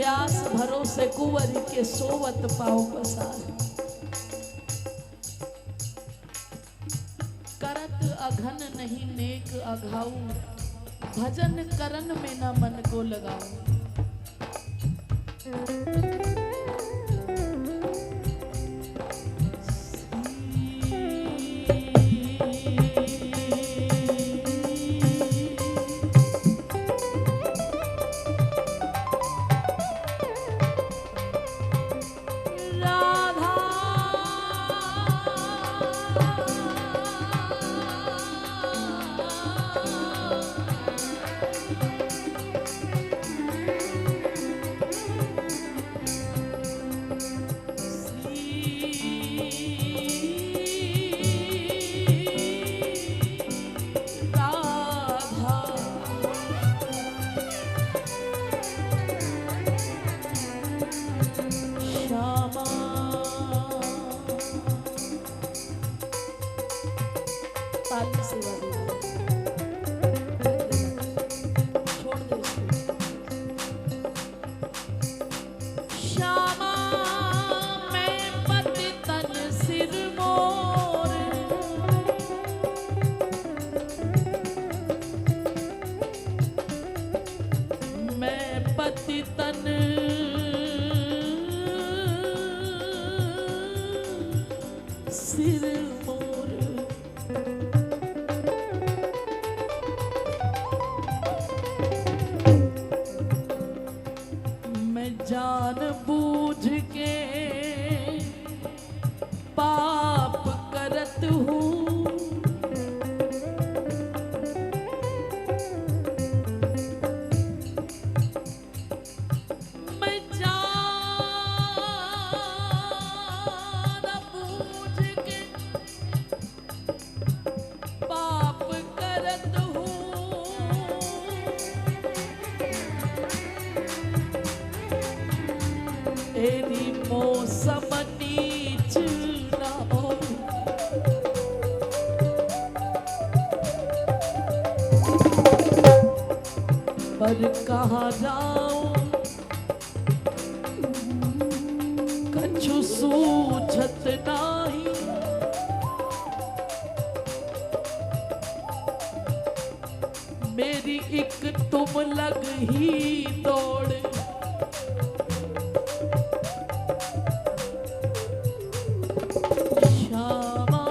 प्यास भरोसे कुंवर के सोवत पाओ पसार। करत अघन नहीं नेक अघाऊ, भजन करन में न मन को लगाऊं। सारी सेवा दे छोड़ दे इसको। श्यामा मैं पति तन सिर मोर, मैं पति तन सिर मोर, मैं जान बूझ के पाप करत हूँ, मैं जान बूझ के पाप करत हूँ, तेरी मौसम नीच ना हो, पर कहाँ जाऊं कछु सूझत नाही, मेरी एक तुम लग ही दौड़, श्यामा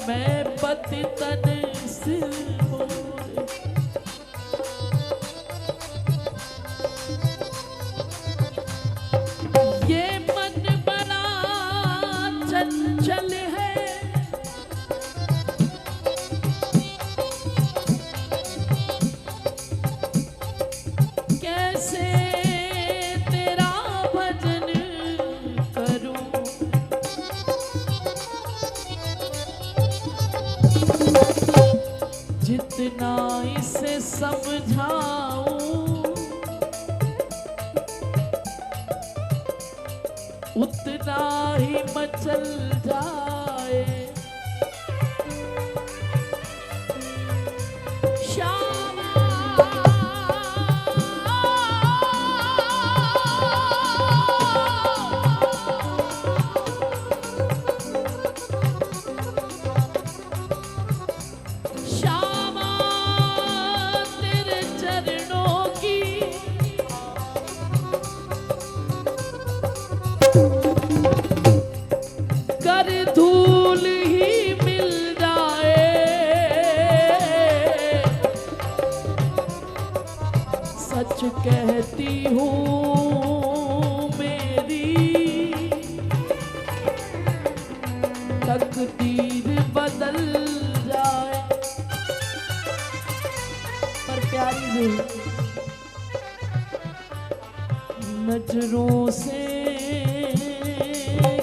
मैं पति तन सिर मोर, ये मन बड़ा चंचल है, कैसे तेरा भजन करूं, जितना इसे समझाऊं उतना ही मचल जाए, श्यामा श्यामा तेरे चरणों की कर धूल ही मिल जाए, सच कहती हूँ मेरी तकदीर बदल जाए, पर प्यारी जी नजरों से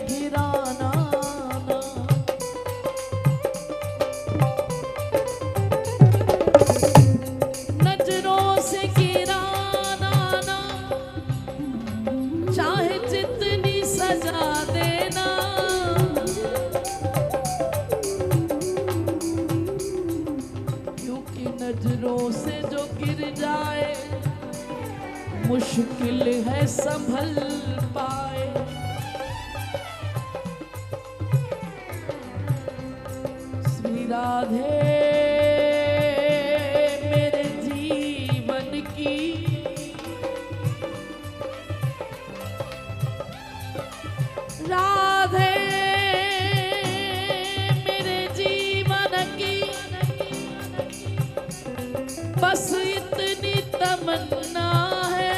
गिराना ना, नजरों से गिराना ना, चाहे जितनी सजा देना, क्योंकि नजरों से जो गिर जाए मुश्किल है संभल पाए, श्री राधे मेरे जीवन की राधे मेरे जीवन की बस इतनी तमन्ना है,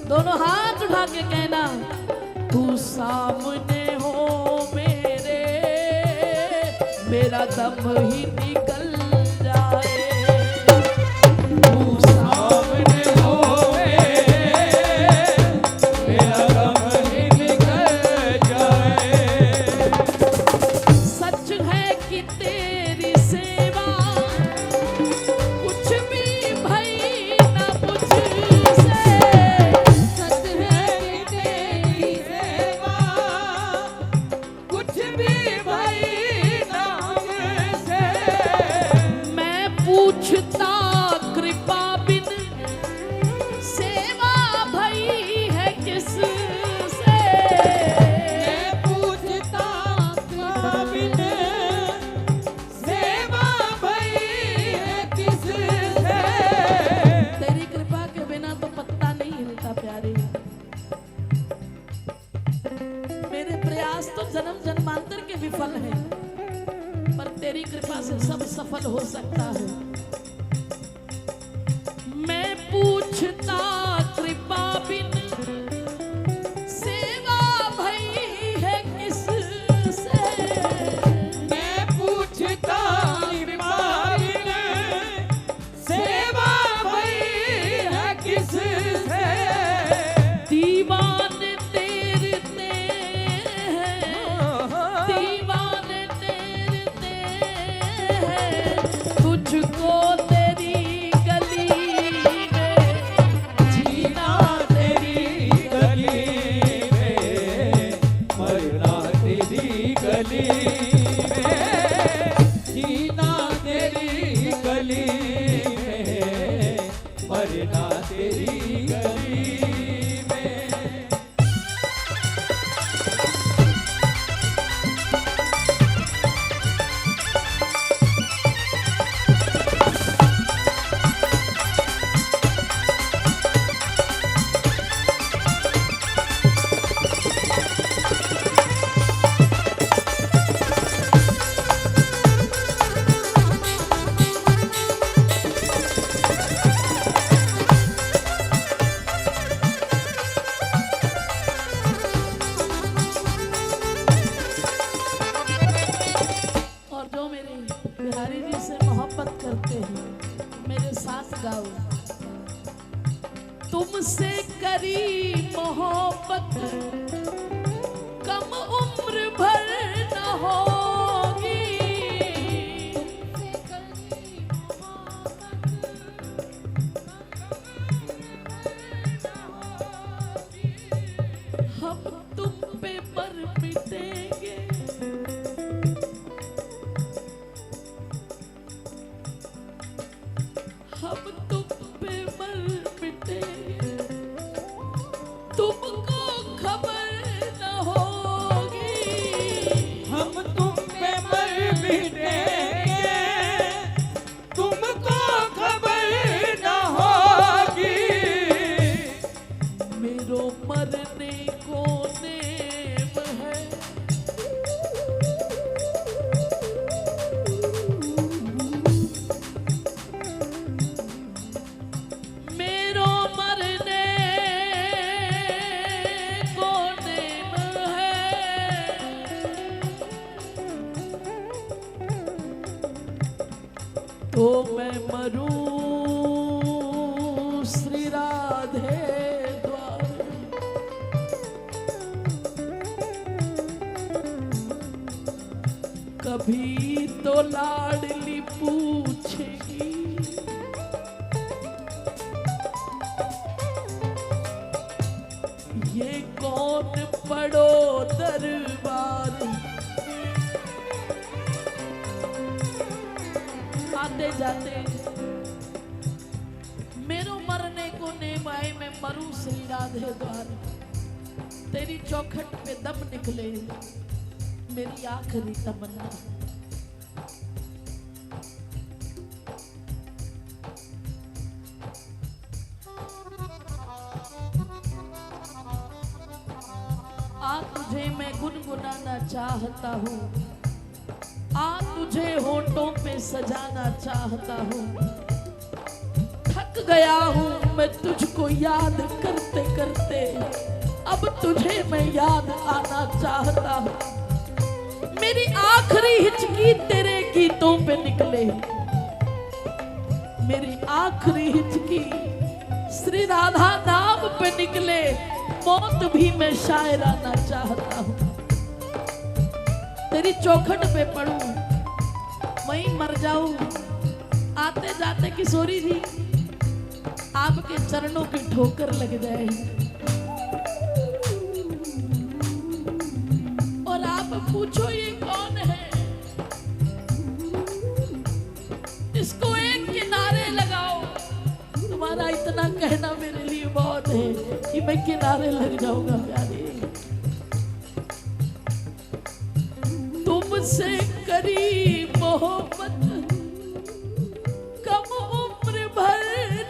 दोनों हाथ उठा के कहना तू सामने हो मेरे, मेरा दम ही निकल जाए, तू सामने हो मेरा दम ही निकल जाए, सच है कि तेरी सेवा कुछ भी भई न मुझसे सफल हो सकता है। मैं पूछता कृपा बिन सेवा भई है किससे, मैं पूछता कृपा बिन सेवा भई है किससे, दीवाने तेरते हैं, दीवाने तेरते हैं, तुझको तेरी गली में जीना, तेरी गली में मरना, तेरी गली में जीना, तेरी गली में मरना, तेरी गली में। और जो मेरे बिहारी जी से मोहब्बत करते हैं मेरे साथ गाओ। तुमसे करी मोहब्बत कम उम्र भर न होगी, हम तुम पे मर मिटेंगे, हम तुम पे मर मिटेंगे, तुमको खबर न होगी, हम तुम पे मर मिटेंगे, तुमको खबर न होगी, मेरो मरने को नेम है, मेरो मरने को नेम है, तो मैं मरूं श्री राधे द्वार, कभी तो लाडली पूछेगी, ये कौन पड़ो दरबार, आते जाते मेरो मरने को नेम आए, मैं मरूं श्री राधे द्वार, तेरी चौखट पे दम निकले मेरी आखिरी तमन्ना। आ तुझे मैं गुनगुनाना चाहता हूँ, आ तुझे होठों पे सजाना चाहता हूँ, थक गया हूँ मैं तुझको याद करते करते, अब तुझे मैं याद आना चाहता हूँ, मेरी आखिरी हिचकी तेरे गीतों पे निकले, मेरी आखिरी हिचकी श्री राधा नाम पे निकले, मौत भी मैं शायराना चाहता हूँ, तेरी चौखट पे पढ़ूं वहीं मर जाऊं, आते जाते किशोरी जी आपके चरणों की ठोकर लग जाए और आप पूछो ये कौन है, इसको एक किनारे लगाओ, तुम्हारा इतना कहना मेरे लिए बहुत है कि मैं किनारे लग जाऊंगा प्यारे। तुमसे करी मोहब्बत कम उम्र भर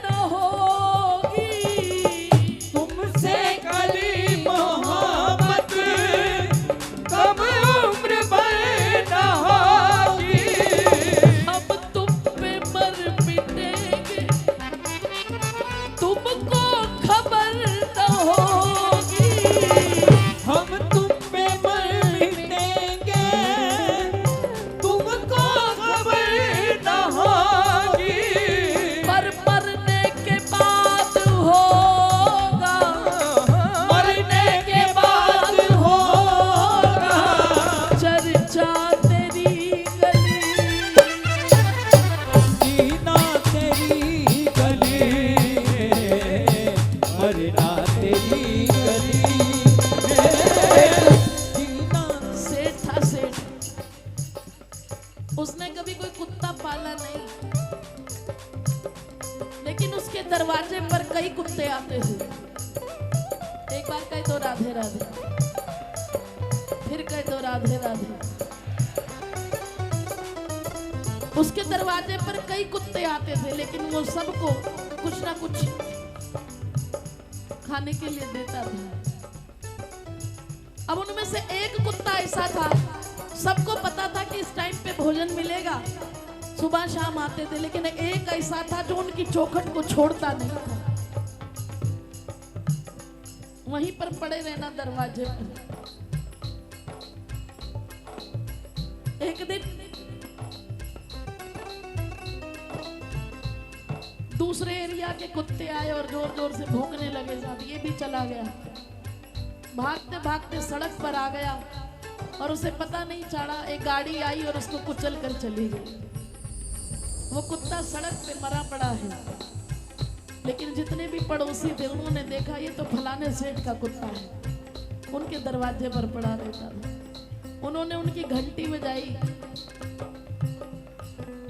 न होगी, तुमसे करी मोहब्बत कम उम्र भर न होगी, अब तुमको खबर न होगी, हम तुम पे मर मिटेंगे, तुमको खबर न होगी। पर मरने के बाद होगा, मरने के बाद होगा चर्चा तेरी गली, जीना तेरी गली, मरना तेरी गली, जीना। सेठ था सेठ, उसने कभी कोई कुत्ता पाला नहीं, लेकिन उसके दरवाजे पर कई कुत्ते आते थे। एक बार कहे तो राधे राधे, फिर कहे तो राधे राधे। उसके दरवाजे पर कई कुत्ते आते थे, लेकिन वो सबको कुछ ना कुछ खाने के लिए देता था। अब उनमें से एक कुत्ता ऐसा था, सबको पता था कि इस टाइम पे भोजन मिलेगा, सुबह शाम आते थे, लेकिन एक ऐसा था जो उनकी चौखट को छोड़ता नहीं था, वहीं पर पड़े रहना दरवाजे पर। एक दिन दूसरे एरिया के कुत्ते आए और जोर जोर से भौंकने लगे, साहब ये भी चला गया, भागते भागते सड़क पर आ गया और उसे पता नहीं चला, एक गाड़ी आई और उसको कुचल कर चली गई। वो कुत्ता सड़क पे मरा पड़ा है, लेकिन जितने भी पड़ोसी थे उन्होंने देखा ये तो फलाने सेठ का कुत्ता है, उनके दरवाजे पर पड़ा रहता था। उन्होंने उनकी घंटी बजाई,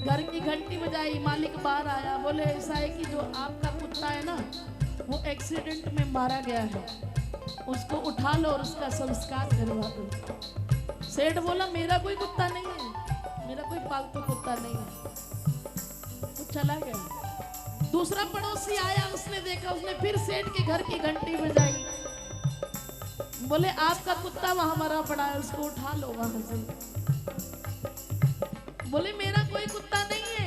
घर की घंटी बजाई, मालिक बाहर आया, बोले ऐसा है कि जो आपका कुत्ता है ना वो एक्सीडेंट में मारा गया है, उसको उठा लो और उसका संस्कार करवा दो। सेठ बोला मेरा कोई कुत्ता नहीं है, मेरा कोई पालतू कुत्ता नहीं है, वो चला गया। दूसरा पड़ोसी आया, उसने देखा, उसने फिर सेठ के घर की घंटी बजाई, बोले आपका कुत्ता वहां मरा पड़ा है, उसको उठा लो वहां से। बोले मेरा कोई कुत्ता नहीं है।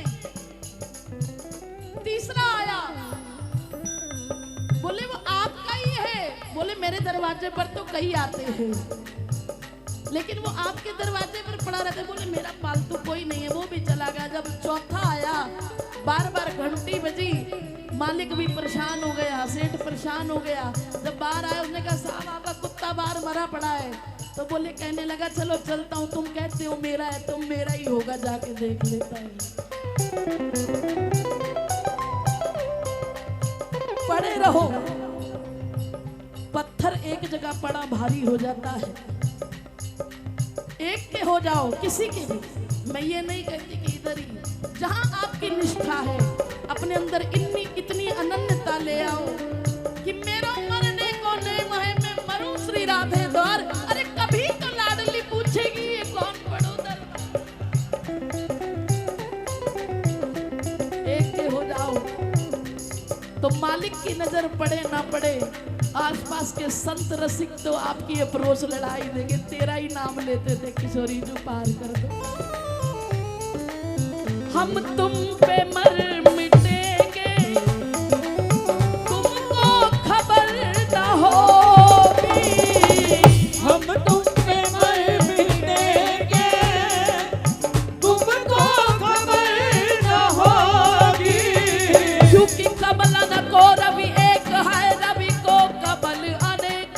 तीसरा आया, बोले वो आपका ही है। बोले मेरे दरवाजे पर तो कई आते हैं, लेकिन वो आपके दरवाजे पर पड़ा रहता है। बोले मेरा पालतू कोई नहीं है, वो भी चला गया। जब चौथा आया, बार बार घंटी बजी, मालिक भी परेशान हो गया, सेठ परेशान हो गया। जब बाहर आया, उसने कहा साहब आपका कुत्ता बाहर मरा पड़ा है। तो बोले, कहने लगा चलो चलता हूँ, तुम कहते हो मेरा है तो मेरा ही होगा, जाके देख लेता है। पड़े रहो, पत्थर एक जगह पड़ा भारी हो जाता है। एक के हो जाओ, किसी के भी, मैं ये नहीं कहती कि इधर ही, जहां आपकी निष्ठा है, अपने अंदर इतनी अनन्यता ले आओ कि मेरा मरने को नहीं महे, मैं मरूं श्री राधे द्वार। अरे कभी तो लाडली पूछेगी ये कौन बड़ोदर। एक के हो जाओ तो मालिक की नजर पड़े ना पड़े, आसपास के संत रसिक तो आपकी अप्रोच लड़ाई देंगे, तेरा ही नाम लेते थे किशोरी जो पार कर दो। हम तुम पे मर मिटेंगे, तुमको खबर न होगी। हम तुम पे मर मिटेंगे, तुमको खबर न होगी। क्योंकि कबल न को रवि एक है, रवि को कबल अनेक।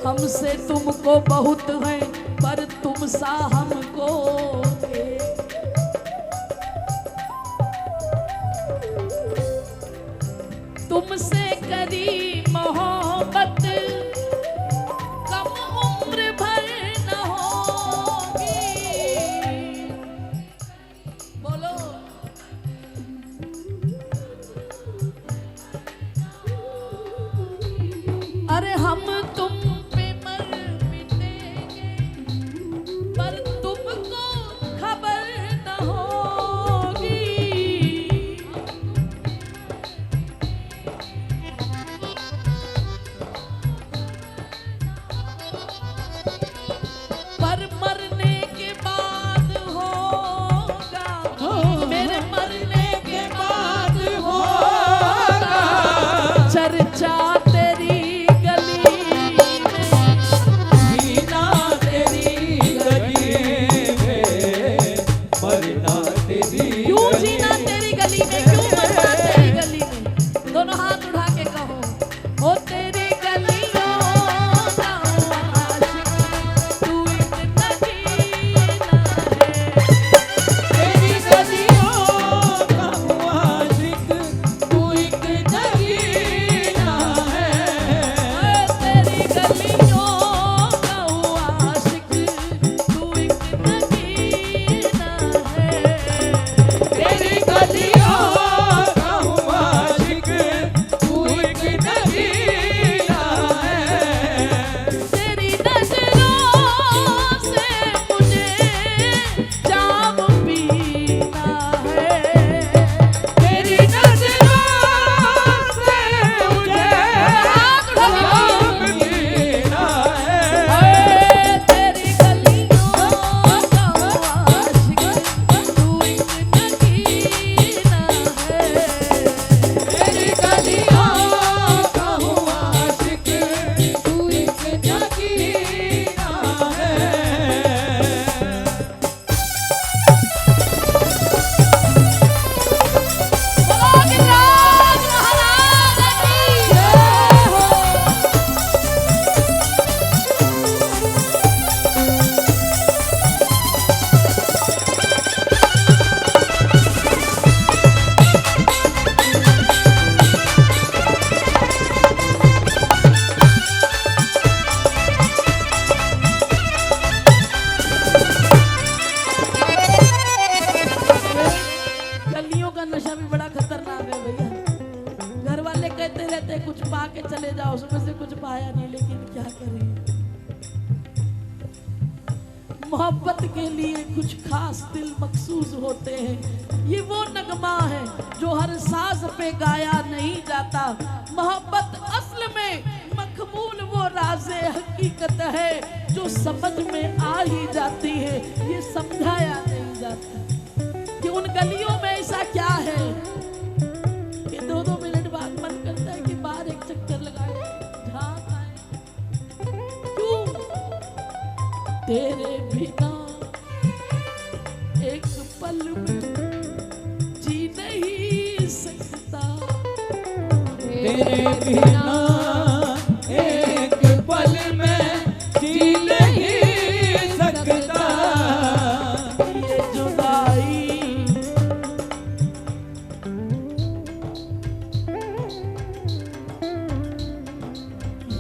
हमसे तुमको बहुत है, पर तुम सा हमको एक। तुमसे करी मोहब्बत कम उम्र भर न होगी। बोलो अरे हम तुम पे मर मिटेंगे, पर तुमको खबर न होगी। पर मरने के बाद होगा, मेरे तेरी क्यों जीना तेरी गली में, क्यों मरना तेरी गली में। दोनों हाथ उठा के कहो, ओ तेरी गलियों का आशिक, तू एक नगीना है। तेरी गलियों का आशिक तू एक नगीना है। तेरी गलियों का आशिक, तू एक नगीना है। तेरी गलियों का आशिक तू एक नगीना है। तेरी नजरों से मुझे जाम पीना है। तेरी नजरों से मुझे जाम पीना है। तेरी गलियों का आशिक, तू एक नगीना है। तेरी गलियों का आशिक तू एक नगीना है। बोलो गिरिराज महाराज की जय हो। गलियों का नशा भी बड़ा खतरनाक है भैया। घर वाले कहते रहते हैं कुछ पा के चले जाओ, उसमें से कुछ पाया नहीं, लेकिन क्या करें। मोहब्बत के लिए कुछ खास दिल मखसूस होते हैं। ये वो नगमा है जो हर साज पे गाया नहीं जाता। मोहब्बत असल में मखमूल वो राज़े हकीकत है जो समझ में आ ही जाती है, ये समझाया नहीं जाता कि उन गलियों में ऐसा क्या है कि 2-2 मिनट बाद मन करता है कि बाहर एक चक्कर लगाए, झांक आए। क्यों? तेरे बिना एक पल में जी नहीं सकता। तेरे बिना एक पल में जी नहीं सकता। ये जुदाई,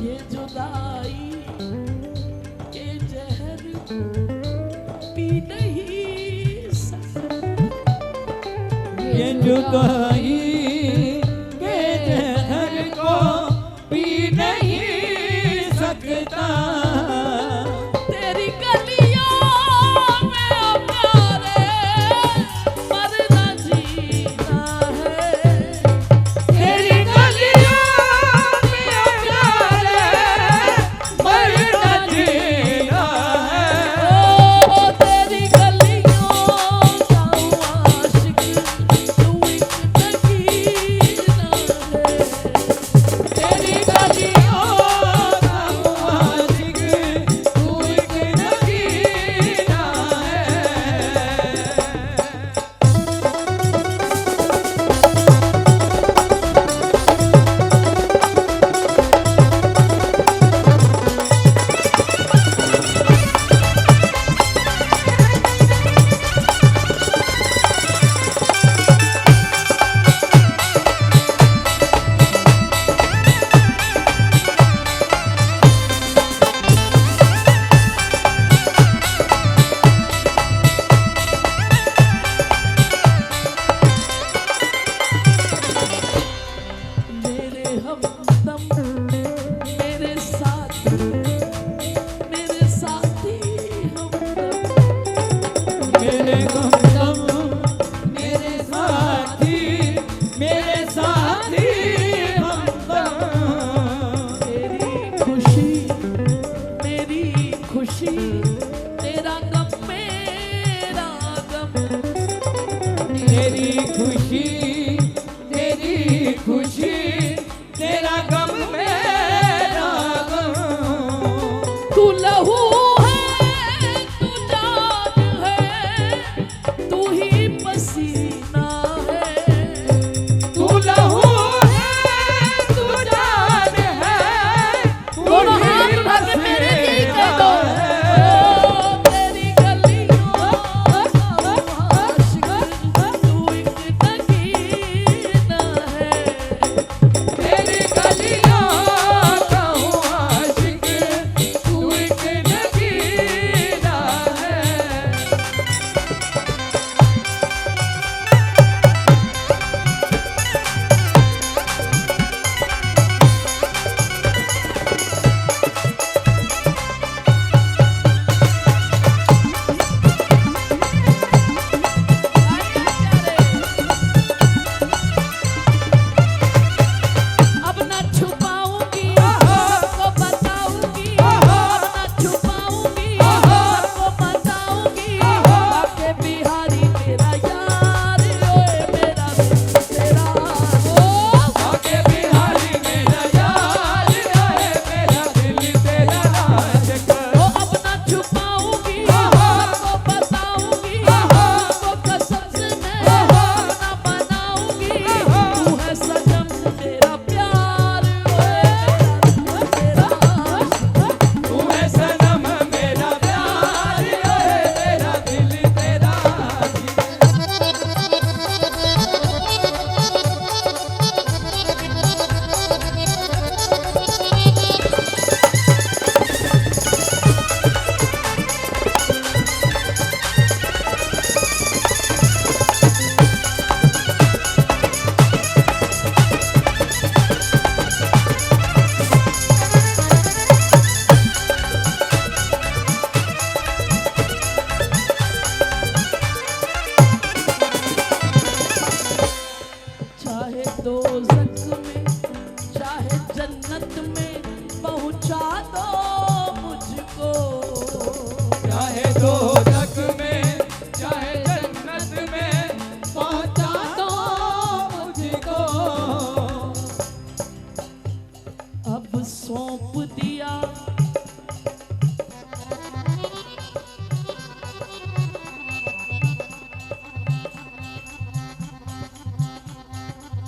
ये जुदाई के जहर पी नहीं सकता। ये जुदाई के जहर को पी नहीं सकता। तेरी गलियों में ओ प्यारे मरना जीना है। तेरी गलियों में ओ प्यारे मरना जीना है। ओ तेरी गलियों का आशिक, तू एक नगीना है। तेरी गलियों का आशिक तू एक नगीना है। मेरे हमदम, मेरे साथी हमदम। मेरे हमदम मेरे साथी हमदम। मेरी खुशी तेरा गम मेरा गम। तेरी खुशी तेरा गम मेरा गम। तू लहू है, तू जान है, तू ही बस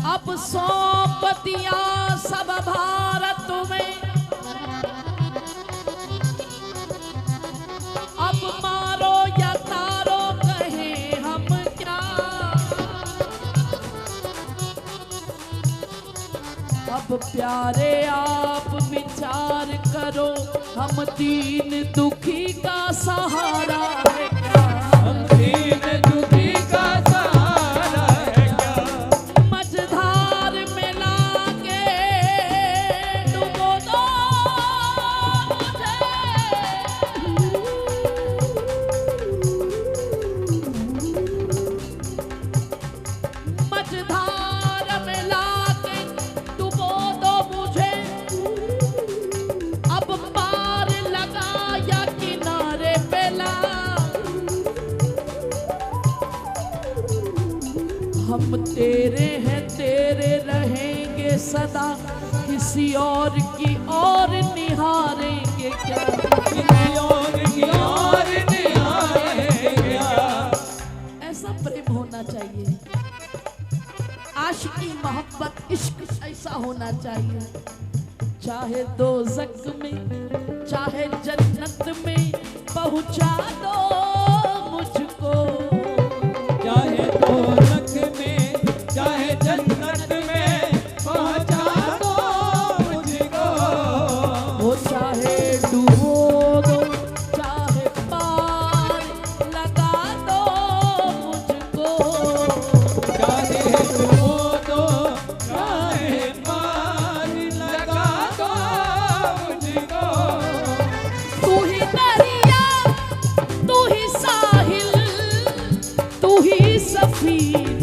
अब सौंप दिया सब भारत में, अब मारो या तारो कहें हम क्या। अब प्यारे आप विचार करो, हम दीन दुखी का सहारा है क्या। हम दीन दुखी का सहारा है क्या। मझधार में लाके डुबो दो मुझे, मझधार में लाके डुबो दो मुझे। अब पार लगा या किनारे पे ला, हम तेरे हैं तेरे रहेंगे सदा, किसी और की और निहारेंगे क्या। किसी और की और निहारेंगे क्या। ऐसा प्रेम होना चाहिए, आशिकी मोहब्बत इश्क ऐसा होना चाहिए। चाहे दोज़ख में चाहे जन्नत में पहुंचा दो मुझको। चाहे दोज़ख में चाहे जन्नत में पहुंचा दो मुझको। वो चाहे डूबो दो चाहे पार लगा दो मुझको। चाहे डूबो दो चाहे पार लगा दो मुझको। तू ही दरिया तू ही साहिल तू ही सफीना,